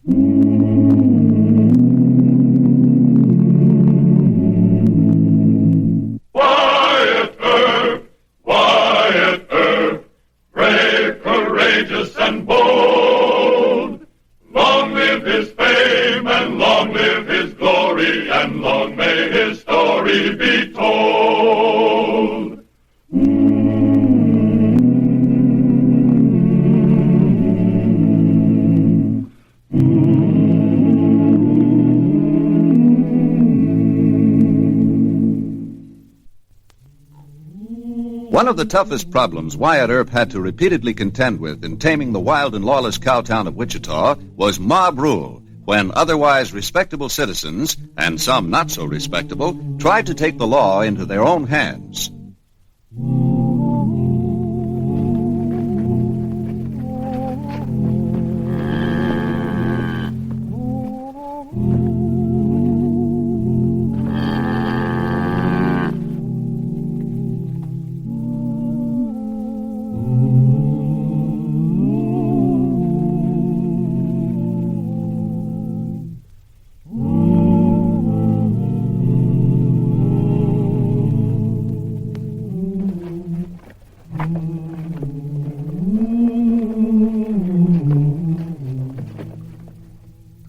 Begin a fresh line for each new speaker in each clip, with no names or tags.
Wyatt Earp, brave, courageous, and bold. Long live his fame, and long live his glory, and long may his story be told.
One of the toughest problems Wyatt Earp had to repeatedly contend with in taming the wild and lawless cowtown of Wichita was mob rule, when otherwise respectable citizens, and some not so respectable, tried to take the law into their own hands.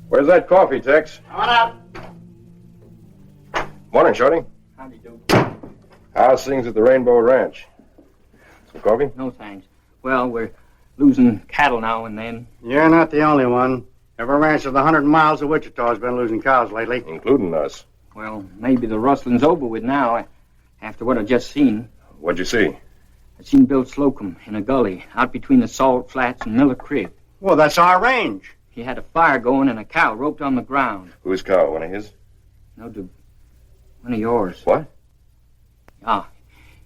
Where's that coffee, Tex?
On up.
Morning, Shorty.
Howdy do?
How's things at the Rainbow Ranch? Some coffee?
No thanks. Well, we're losing cattle now and then.
You're not the only one. Every ranch of the 100 miles of Wichita has been losing cows lately.
Including us.
Well, maybe the rustling's over with now, after what I just seen.
What'd you see?
I seen Bill Slocum in a gully out between the Salt Flats and Miller Creek.
Well, that's our range.
He had a fire going and a cow roped on the ground.
Whose cow? One of his?
No, one of yours.
What?
Ah,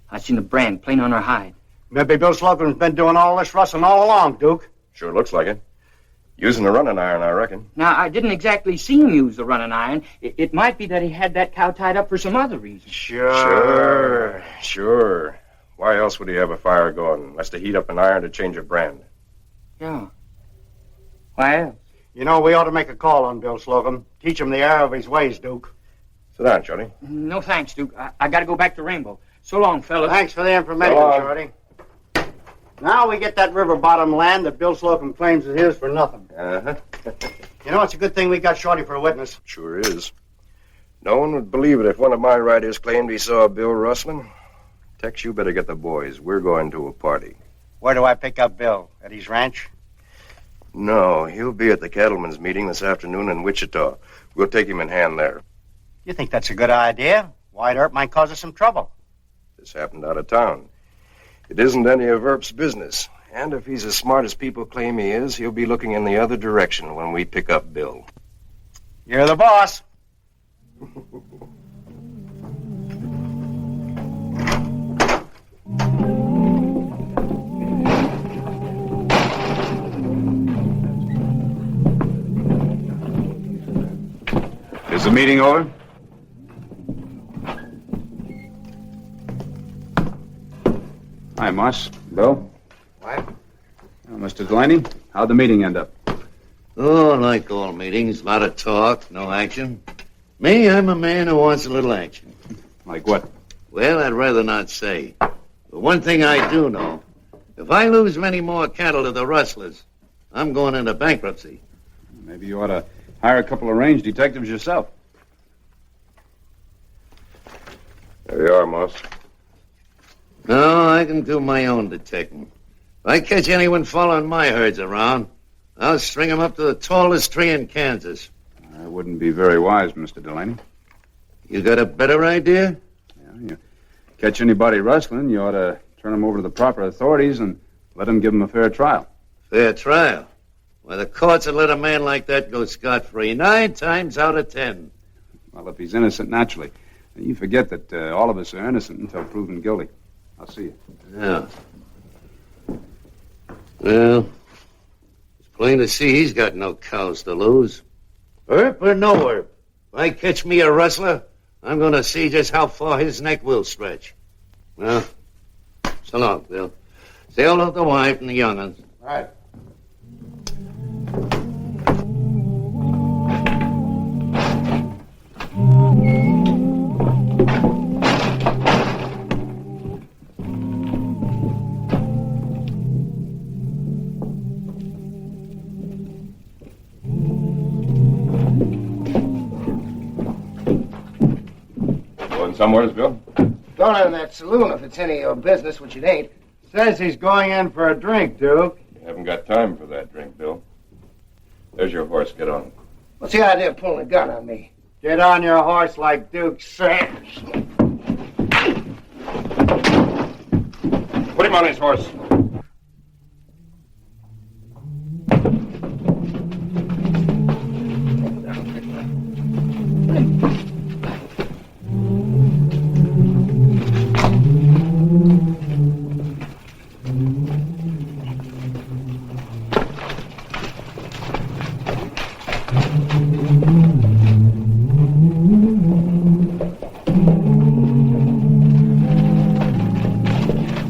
I seen the brand plain on her hide.
Maybe Bill Slocum's been doing all this rustling all along, Duke.
Sure looks like it. Using the running iron, I reckon.
Now, I didn't exactly see him use the running iron. It might be that he had that cow tied up for some other reason.
Sure. Why else would he have a fire going unless to heat up an iron to change a brand?
Yeah. Why else?
You know, we ought to make a call on Bill Slocum. Teach him the error of his ways, Duke.
Sit down, Shorty.
No thanks, Duke. I got to go back to Rainbow. So long, fellas.
Thanks for the information,
So long.
Shorty. Now we get that river bottom land that Bill Slocum claims is his for nothing.
Uh-huh.
You know, it's a good thing we got Shorty for a witness.
Sure is. No one would believe it if one of my riders claimed he saw Bill rustling. Tex, you better get the boys. We're going to a party.
Where do I pick up Bill? At his ranch?
No, he'll be at the cattlemen's meeting this afternoon in Wichita. We'll take him in hand there.
You think that's a good idea? Wyatt Earp might cause us some trouble.
This happened out of town. It isn't any of Earp's business. And if he's as smart as people claim he is, he'll be looking in the other direction when we pick up Bill.
You're the boss.
Is the meeting over? Hi, Moss. Bill?
What?
Mr. Delaney, how'd the meeting end up?
Oh, like all meetings, a lot of talk, no action. Me, I'm a man who wants a little action.
Like what?
Well, I'd rather not say. But one thing I do know, if I lose many more cattle to the rustlers, I'm going into bankruptcy.
Maybe you ought to hire a couple of range detectives yourself.
There you are, Moss.
No, I can do my own detecting. If I catch anyone following my herds around, I'll string them up to the tallest tree in Kansas.
That wouldn't be very wise, Mr. Delaney.
You got a better idea?
Yeah, you catch anybody rustling, you ought to turn them over to the proper authorities and let them give them a fair trial.
Fair trial? Why, the courts would let a man like that go scot-free 9 times out of 10.
Well, if he's innocent, naturally. And you forget that all of us are innocent until proven guilty. I'll see you.
Yeah. Well, it's plain to see he's got no cows to lose. Earp or no Earp, if I catch me a rustler, I'm going to see just how far his neck will stretch. Well, so long, Bill. Say hello to the wife and the young ones.
All right.
somewheres, Bill?
Going in that saloon if it's any of your business, which it ain't.
Says he's going in for a drink, Duke.
You haven't got time for that drink, Bill. There's your horse. Get on.
What's the idea of pulling a gun on me?
Get on your horse like Duke says.
Put him on his horse.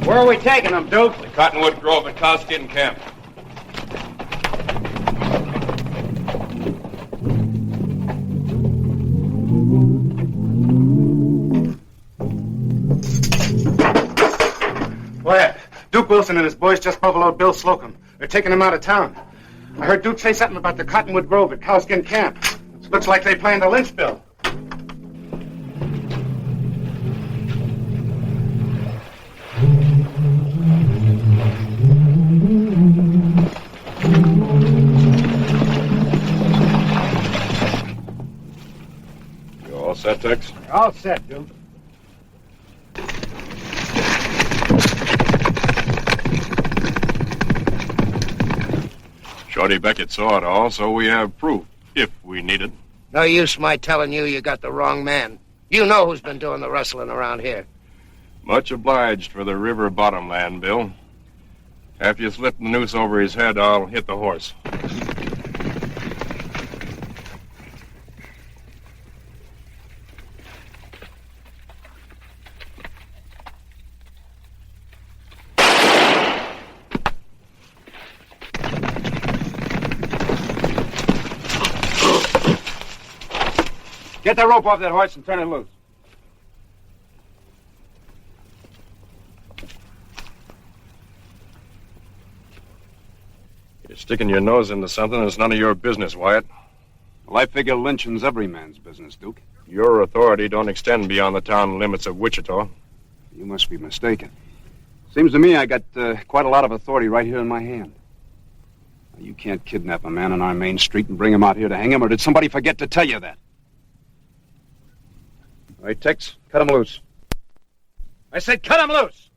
Where are we taking him, Duke?
The Cottonwood Grove at Cowskin Camp.
Wyatt, Duke Wilson and his boys just overload Bill Slocum. They're taking him out of town. I heard Duke say something about the Cottonwood Grove at Cowskin Camp. Looks like they planned to lynch Bill.
You all set, Tex?
All set, Duke.
Shorty Beckett saw it all, so we have proof, if we need it.
No use my telling you got the wrong man. You know who's been doing the rustling around here.
Much obliged for the river bottom land, Bill. After you slip the noose over his head, I'll hit the horse.
Get the rope off that horse and turn it loose.
You're sticking your nose into something that's none of your business, Wyatt.
Well, I figure lynching's every man's business, Duke.
Your authority don't extend beyond the town limits of Wichita.
You must be mistaken. Seems to me I got quite a lot of authority right here in my hand. Now, you can't kidnap a man on our main street and bring him out here to hang him, or did somebody forget to tell you that?
All right, Tex, cut him loose.
I said cut him loose.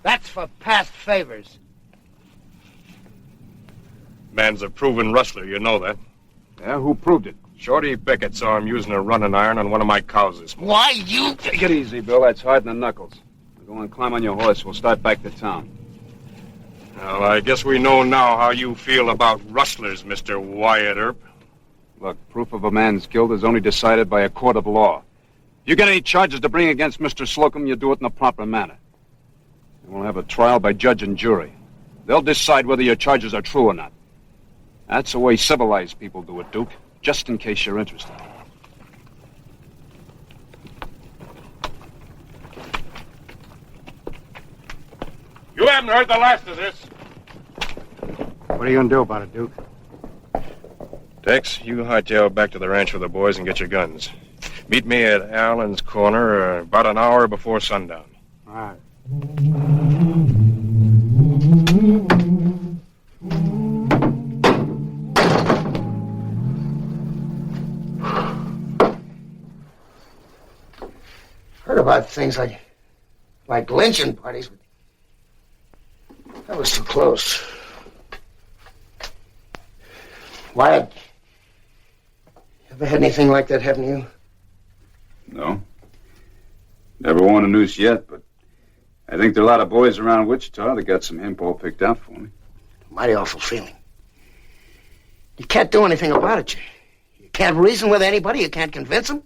That's for past favors.
Man's a proven rustler, you know that.
Yeah, who proved it?
Shorty Beckett saw him using a running iron on one of my cows this morning.
Why, you...
Take it easy, Bill. That's hard in the knuckles. Go and climb on your horse. We'll start back to town.
Well, I guess we know now how you feel about rustlers, Mr. Wyatt Earp.
Look, proof of a man's guilt is only decided by a court of law. If you get any charges to bring against Mr. Slocum, you do it in the proper manner. And we'll have a trial by judge and jury. They'll decide whether your charges are true or not. That's the way civilized people do it, Duke, just in case you're interested.
You haven't heard the last of this.
What are you going to do about it, Duke?
Tex, you hightail back to the ranch with the boys and get your guns. Meet me at Allen's Corner about an hour before sundown.
All right.
Heard about things like lynching parties, but that was too close. Wyatt, ever had anything like that happen to you?
No. Never worn a noose yet, but I think there are a lot of boys around Wichita that got some hemp all picked out for me.
Mighty awful feeling. You can't do anything about it. You can't reason with anybody. You can't convince them.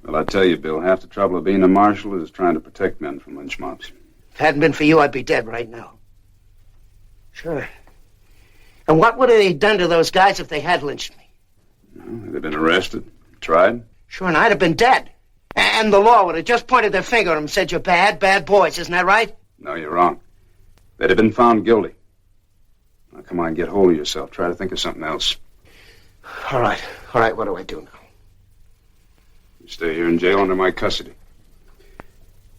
Well, I tell you, Bill, half the trouble of being a marshal is trying to protect men from lynch mobs.
If it hadn't been for you, I'd be dead right now. Sure. And what would they have done to those guys if they had lynched me?
Well, they've been arrested, tried.
Sure, and I'd have been dead. And the law would have just pointed their finger at them and said, you're bad, bad boys. Isn't that right?
No, you're wrong. They'd have been found guilty. Now, come on, get hold of yourself. Try to think of something else.
All right, what do I do now?
You stay here in jail under my custody.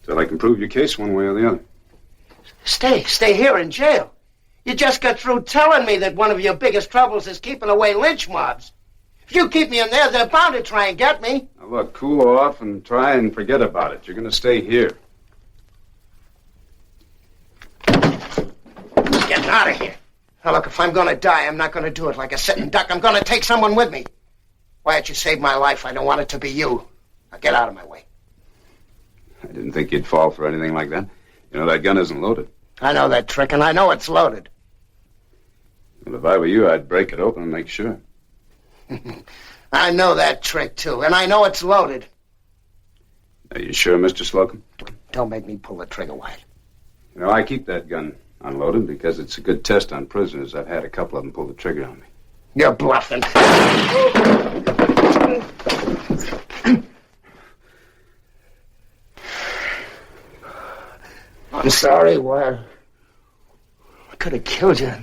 Till I can prove your case one way or the other.
Stay here in jail? You just got through telling me that one of your biggest troubles is keeping away lynch mobs. If you keep me in there, they're bound to try and get me.
Now, look, cool off and try and forget about it. You're going to stay here.
Getting out of here. Now, look, if I'm going to die, I'm not going to do it like a sitting duck. I'm going to take someone with me. Wyatt, you saved my life. I don't want it to be you. Now, get out of my way.
I didn't think you'd fall for anything like that. You know, that gun isn't loaded.
I know that trick, and I know it's loaded.
Well, if I were you, I'd break it open and make sure.
I know that trick, too, and I know it's loaded.
Are you sure, Mr. Slocum?
Don't make me pull the trigger, Wyatt.
You know, I keep that gun unloaded because it's a good test on prisoners. I've had a couple of them pull the trigger on me.
You're bluffing. I'm sorry, Wyatt. I could have killed you.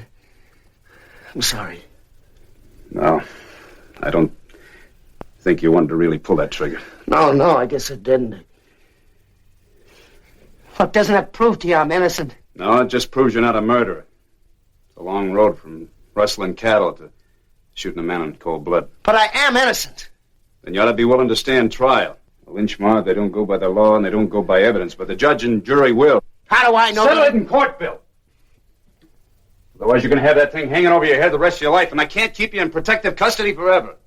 I'm sorry.
No, I don't think you wanted to really pull that trigger.
No, I guess it didn't. Look, doesn't that prove to you I'm innocent?
No, it just proves you're not a murderer. It's a long road from rustling cattle to shooting a man in cold blood.
But I am innocent.
Then you ought to be willing to stand trial. A lynch mob, they don't go by the law and they don't go by evidence, but the judge and jury will.
How do I know?
Settle it in court, Bill. Otherwise, you're going to have that thing hanging over your head the rest of your life, and I can't keep you in protective custody forever.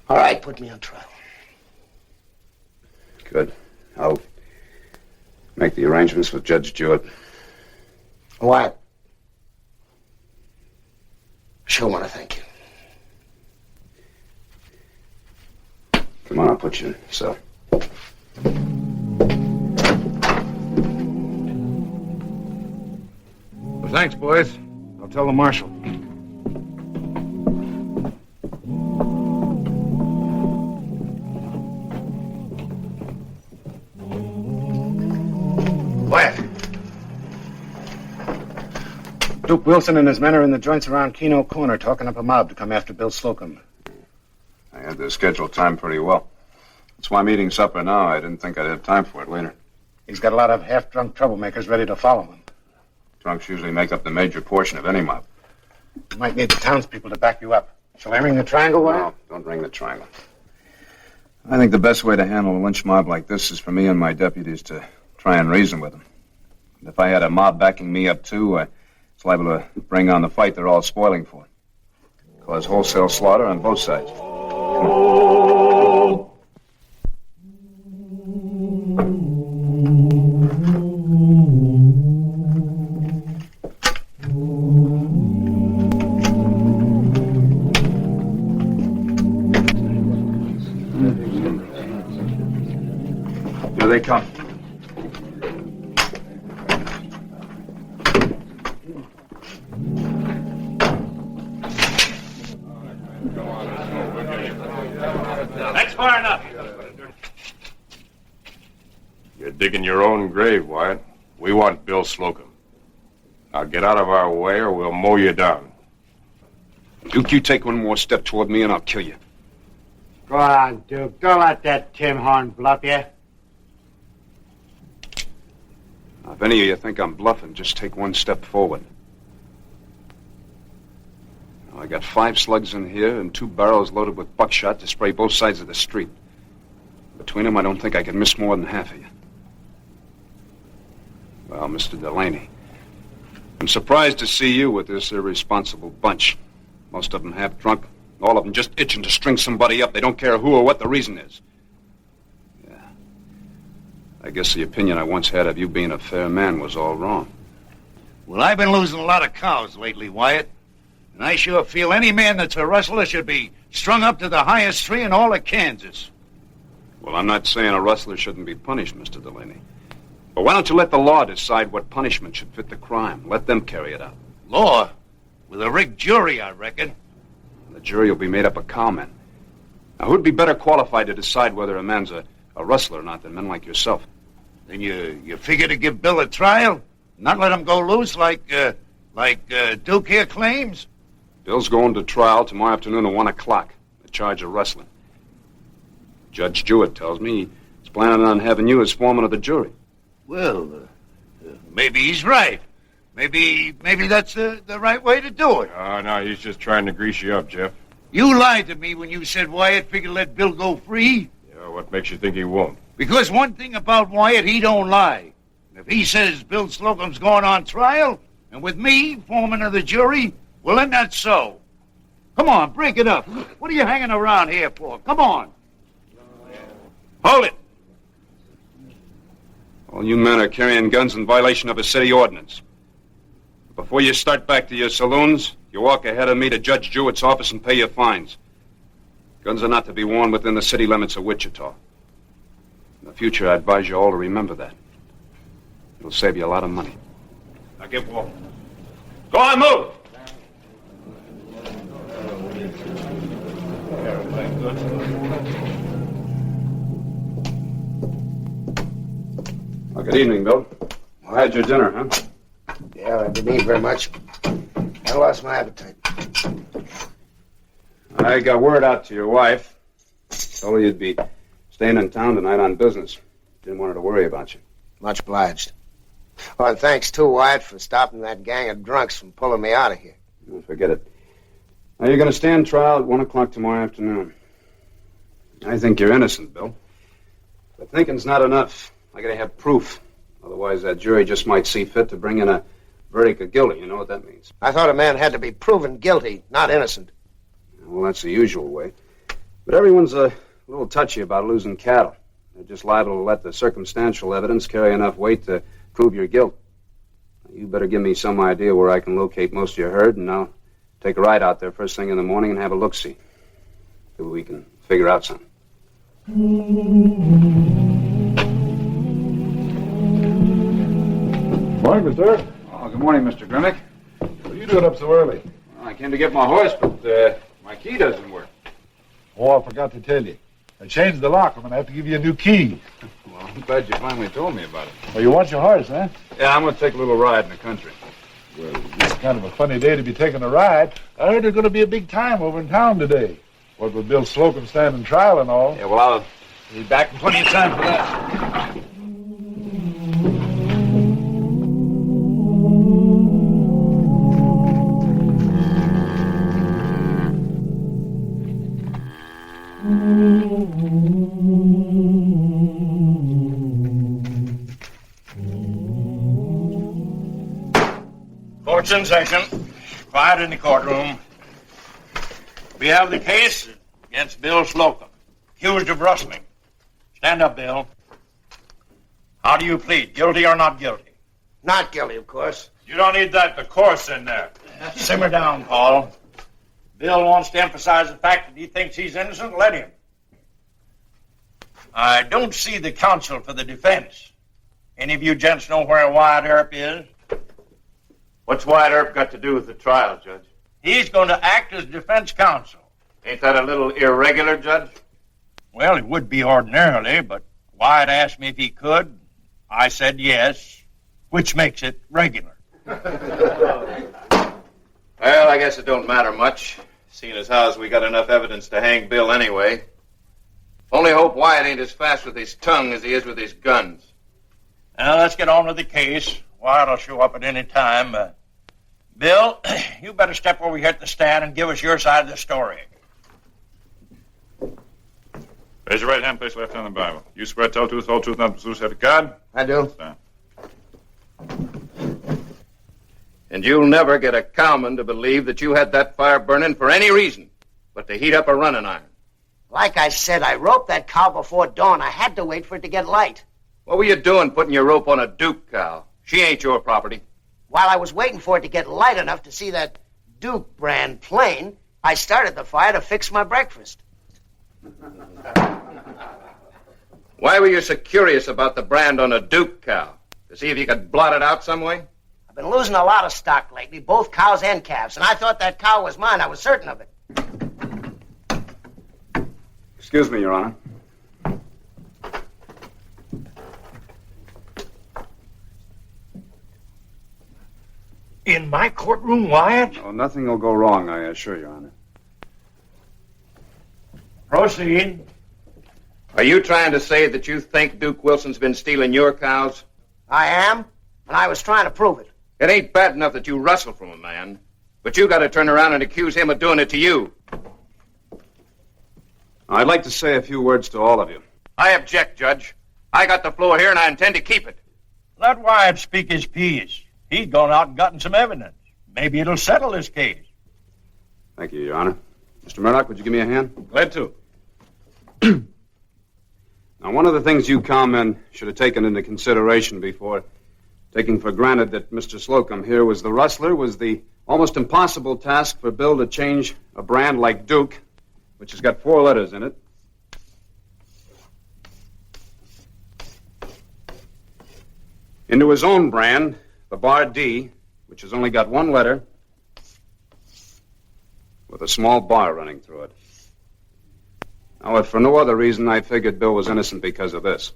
All right, put me on trial.
Good. I'll make the arrangements with Judge Jewett.
What? I sure want to thank you.
Come on, I'll put you in. So.
Well, thanks, boys. I'll tell the marshal. Wyatt. Duke Wilson and his men are in the joints around Keno Corner talking up a mob to come after Bill Slocum.
I had the scheduled time pretty well. That's why I'm eating supper now. I didn't think I'd have time for it later.
He's got a lot of half-drunk troublemakers ready to follow him.
Drunks usually make up the major portion of any mob.
You might need the townspeople to back you up. Shall I ring the triangle, Wyatt?
No, don't ring the triangle. I think the best way to handle a lynch mob like this is for me and my deputies to try and reason with them. And if I had a mob backing me up, too, it's liable to bring on the fight they're all spoiling for. Cause wholesale slaughter on both sides. Come on. Here they come.
That's far enough. You're digging your own grave, Wyatt. We want Bill Slocum. Now get out of our way or we'll mow you down.
Duke, you take one more step toward me and I'll kill you.
Go on, Duke. Don't let that Tim Horn bluff you.
Now, if any of you think I'm bluffing, just take one step forward. Now, I got 5 slugs in here and 2 barrels loaded with buckshot to spray both sides of the street. Between them, I don't think I can miss more than half of you. Well, Mr. Delaney, I'm surprised to see you with this irresponsible bunch. Most of them half drunk, all of them just itching to string somebody up. They don't care who or what the reason is. Yeah. I guess the opinion I once had of you being a fair man was all wrong.
Well, I've been losing a lot of cows lately, Wyatt. And I sure feel any man that's a rustler should be strung up to the highest tree in all of Kansas.
Well, I'm not saying a rustler shouldn't be punished, Mr. Delaney. But why don't you let the law decide what punishment should fit the crime? Let them carry it out.
Law? With a rigged jury, I reckon.
The jury will be made up of cowmen. Now, who'd be better qualified to decide whether a man's a A rustler, not than men like yourself.
Then you figure to give Bill a trial? Not let him go loose like Duke here claims?
Bill's going to trial tomorrow afternoon at 1 o'clock. A charge of rustling. Judge Jewett tells me he's planning on having you as foreman of the jury.
Well, maybe he's right. Maybe that's the right way to do it.
Oh, no, he's just trying to grease you up, Jeff.
You lied to me when you said Wyatt figured to let Bill go free.
Yeah, what makes you think he won't?
Because one thing about Wyatt, he don't lie. If he says Bill Slocum's going on trial, and with me, foreman of the jury, well, then that's so. Come on, break it up. What are you hanging around here for? Come on. Hold it.
All you men are carrying guns in violation of a city ordinance. Before you start back to your saloons, you walk ahead of me to Judge Jewett's office and pay your fines. Guns are not to be worn within the city limits of Wichita. In the future, I advise you all to remember that. It'll save you a lot of money. Now get walking. Go on, move! Well, good evening, Bill. I had your dinner, huh?
Yeah, I didn't eat very much. I lost my appetite.
I got word out to your wife. Told her you'd be staying in town tonight on business. Didn't want her to worry about you.
Much obliged. Oh, and thanks, too, Wyatt, for stopping that gang of drunks from pulling me out of here.
Forget it. Now, you're going to stand trial at 1 o'clock tomorrow afternoon. I think you're innocent, Bill. But thinking's not enough. I got to have proof. Otherwise, that jury just might see fit to bring in a verdict of guilty. You know what that means?
I thought a man had to be proven guilty, not innocent.
Well, that's the usual way. But everyone's a little touchy about losing cattle. They're just liable to let the circumstantial evidence carry enough weight to prove your guilt. You better give me some idea where I can locate most of your herd, and I'll take a ride out there first thing in the morning and have a look-see. Maybe we can figure out something.
Morning, Mr. Earp.
Oh, good morning, Mr. Grimmick.
What are you doing up so early?
Well, I came to get my horse, but my key doesn't work.
Oh, I forgot to tell you. I changed the lock. I'm going to have to give you a new key.
Well, I'm glad you finally told me about it.
Oh, you want your horse, huh?
Yeah, I'm going to take a little ride in the country.
Well, it's kind of a funny day to be taking a ride. I heard there's going to be a big time over in town today. What with Bill Slocum standing trial and all.
Yeah, well, I'll be back in plenty of time for that.
Court's in session. Quiet in the courtroom. We have the case against Bill Slocum, accused of rustling. Stand up, Bill. How do you plead, guilty or not guilty?
Not guilty, of course.
You don't need that "of course" in there. Simmer down, Paul. Bill wants to emphasize the fact that he thinks he's innocent. Let him. I don't see the counsel for the defense. Any of you gents know where Wyatt Earp is?
What's Wyatt Earp got to do with the trial, Judge?
He's going to act as defense counsel.
Ain't that a little irregular, Judge?
Well, it would be ordinarily, but Wyatt asked me if he could. I said yes, which makes it regular.
Well, I guess it don't matter much, seeing as how we got enough evidence to hang Bill anyway. Only hope Wyatt ain't as fast with his tongue as he is with his guns.
Now, let's get on with the case. Wyatt will show up at any time. Bill, you better step over here at the stand and give us your side of the story.
Raise your right hand, place left hand on the Bible. You swear to tell truth, whole truth, nothing but truth, so help you God?
I do.
Stand.
And you'll never get a cowman to believe that you had that fire burning for any reason but to heat up a running iron.
Like I said, I roped that cow before dawn. I had to wait for it to get light.
What were you doing putting your rope on a Duke cow? She ain't your property.
While I was waiting for it to get light enough to see that Duke brand plane, I started the fire to fix my breakfast.
Why were you so curious about the brand on a Duke cow? To see if you could blot it out some way?
I've been losing a lot of stock lately, both cows and calves, and I thought that cow was mine. I was certain of it.
Excuse me, Your Honor.
In my courtroom, Wyatt?
Oh, nothing will go wrong, I assure you, Honor.
Proceed.
Are you trying to say that you think Duke Wilson's been stealing your cows?
I am, and I was trying to prove it.
It ain't bad enough that you rustle from a man, but you got to turn around and accuse him of doing it to you.
I'd like to say a few words to all of you.
I object, Judge. I got the floor here, and I intend to keep it.
Let Wyatt speak his piece. He's gone out and gotten some evidence. Maybe it'll settle this case.
Thank you, Your Honor. Mr. Murdoch, would you give me a hand?
Glad to.
Now, one of the things you cowmen should have taken into consideration before taking for granted that Mr. Slocum here was the rustler was the almost impossible task for Bill to change a brand like Duke, which has got 4 letters in it, into his own brand, the bar D, which has only got 1 letter, with a small bar running through it. Now, if for no other reason, I figured Bill was innocent because of this.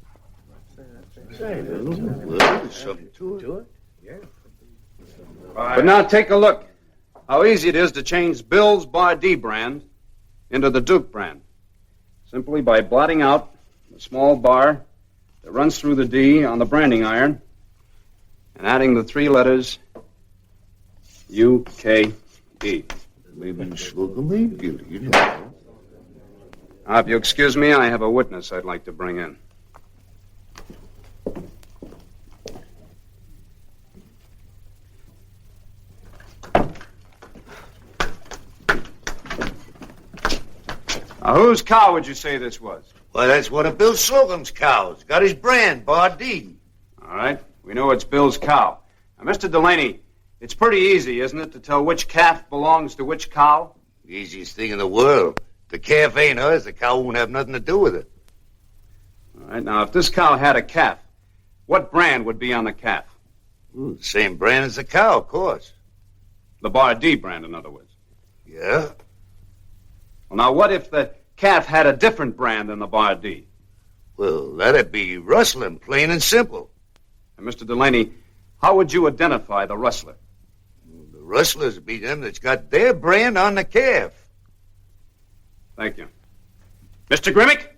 But now take a look how easy it is to change Bill's bar D brand into the Duke brand, simply by blotting out the small bar that runs through the D on the branding iron and adding the 3 letters U-K-E. Now, if you excuse me, I have a witness I'd like to bring in. Now, whose cow would you say this was?
Well, that's one of Bill Slocum's cows. Got his brand, Bar D.
All right. We know it's Bill's cow. Now, Mr. Delaney, it's pretty easy, isn't it, to tell which calf belongs to which cow?
Easiest thing in the world. If the calf ain't hers, the cow won't have nothing to do with it.
All right. Now, if this cow had a calf, what brand would be on the calf?
Ooh, same brand as the cow, of course.
The Bar D brand, in other words.
Yeah?
Well, now, what if the calf had a different brand than the Bar D?
Well, that'd be rustling, plain and simple.
And, Mr. Delaney, how would you identify the rustler?
The rustlers would be them that's got their brand on the calf.
Thank you. Mr. Grimmick?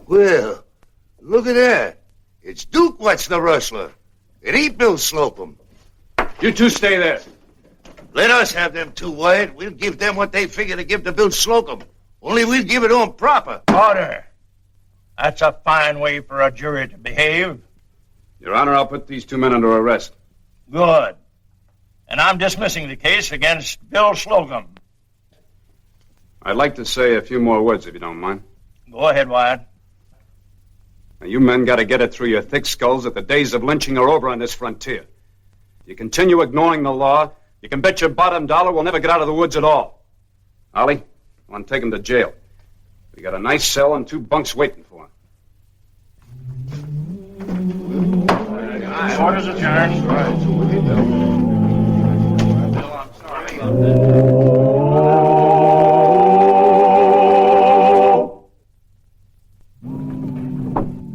Well, look at that. It's Duke what's the rustler. It ain't Bill Slocum.
You two stay there.
Let us have them 2, Wyatt. We'll give them what they figure to give to Bill Slocum. Only we'll give it to him proper.
Order. That's a fine way for a jury to behave.
Your Honor, I'll put these 2 men under arrest.
Good. And I'm dismissing the case against Bill Slocum.
I'd like to say a few more words, if you don't mind.
Go ahead, Wyatt.
Now, you men got to get it through your thick skulls that the days of lynching are over on this frontier. If you continue ignoring the law, you can bet your bottom dollar we'll never get out of the woods at all. Ollie, I want to take him to jail. We got a nice cell and 2 bunks waiting for him.
Orders adjourned. Bill, I'm sorry about that.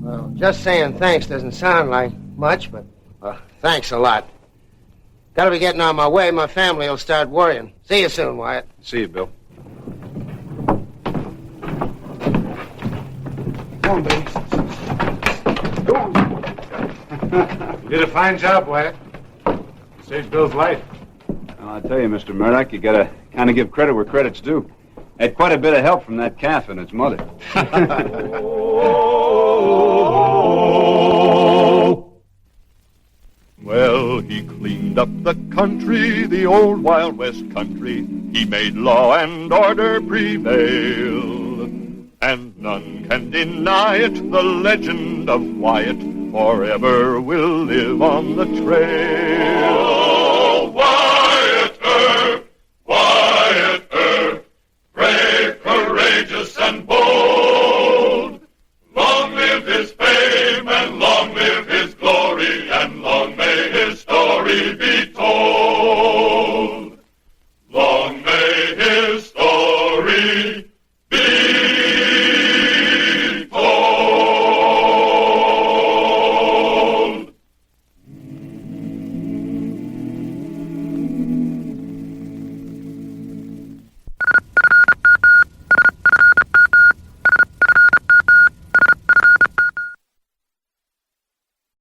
Well, just saying thanks doesn't sound like much, but thanks a lot. Gotta be getting on my way. My family will start worrying. See you soon, Wyatt.
See you, Bill.
Come on, Billy. Go on. You did a fine job, Wyatt. You saved Bill's life.
Well, I tell you, Mr. Murdoch, you got to kind of give credit where credit's due. Had quite a bit of help from that calf and its mother.
Well, he cleaned up the country, the old Wild West country. He made law and order prevail. And none can deny it, the legend of Wyatt forever will live on the trail. Oh, Wyatt Earp, brave, courageous, and bold.